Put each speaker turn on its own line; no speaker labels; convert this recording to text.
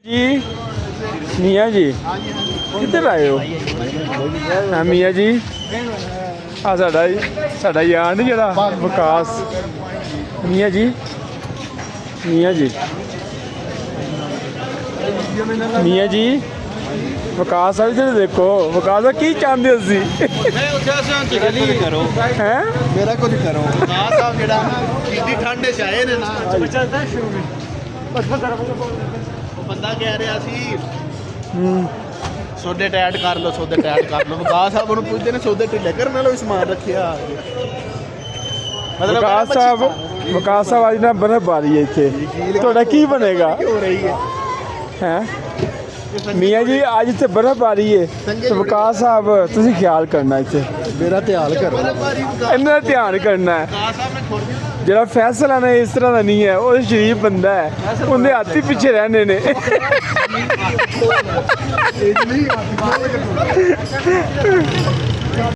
ਜੀ ਮੀਆਂ ਜੀ ਕਿੱਧਰ ਆਏ ਹੋ? ਹਾਂ ਮੀਆਂ ਜੀ ਆ ਸਾਡਾ ਯਾਰ ਨੀ ਜਿਹੜਾ ਵਿਕਾਸ। ਮੀਆਂ ਜੀ ਮੀਆਂ ਜੀ ਮੀਆਂ ਜੀ ਵਿਕਾਸ ਵਾਲੀ ਜਿਹੜੇ ਦੇਖੋ ਵਿਕਾਸ ਦਾ ਕੀ ਚਾਹੁੰਦੇ ਹੋ ਤੁਸੀਂ?
ਮੈਂ ਉੱਠਿਆ ਸੀ ਚਗਲੀ ਕਰੋ
ਹੈ
ਮੇਰਾ ਕੁਝ ਕਰੋ ਆ ਸਾਹਿਬ ਜਿਹੜਾ ਕਿੰਨੀ ਠੰਡ ਚ ਆਏ ਨੇ ਨਾ ਉਹ ਬੰਦਾ ਕਹਿ ਰਿਹਾ ਸੀ ਸੌਦੇ ਟੈਟ ਕਰ ਲਓ ਸੌਦੇ ਟੈਟ ਕਰ ਲਓ ਵਿਕਾਸ ਸਾਹਿਬ ਨੂੰ ਪੁੱਛਦੇ ਨੇ ਸੌਦੇ ਢਿੱਲੇ ਕਰਨ ਵਾਲਾ ਵੀ ਸਮਾਨ ਰੱਖਿਆ
ਵਿਕਾਸ ਸਾਹਿਬ ਅੱਜ ਨਾ ਬਰਫ਼ਬਾਰੀ ਹੈ ਇੱਥੇ ਤੁਹਾਡਾ ਕੀ ਬਣੇਗਾ?
ਹੋ ਰਹੀ ਹੈ
ਹੈ ਮੀਆਂ ਜੀ ਅੱਜ ਇੱਥੇ ਬਰਫ਼ਬਾਰੀ ਹੈ ਤੇ ਵਿਕਾਸ ਸਾਹਿਬ ਤੁਸੀਂ ਖਿਆਲ ਕਰਨਾ ਇੱਥੇ
ਮੇਰਾ ਧਿਆਨ ਕਰੋ
ਇਹਨਾਂ ਦਾ ਧਿਆਨ ਕਰਨਾ ਹੈ।
ਵਿਕਾਸ ਸਾਹਿਬ ਨੇ ਥੋੜੀ
ਜਿਹੜਾ ਫੈਸਲਾ ਨਾ ਇਸ ਤਰ੍ਹਾਂ ਦਾ ਨਹੀਂ ਹੈ ਉਹ ਸ਼ਰੀਫ ਬੰਦਾ ਹੈ ਉਹਦੇ ਹੱਥ ਹੀ ਪਿੱਛੇ ਰਹਿੰਦੇ ਨੇ।
ਇਹ ਨਹੀਂ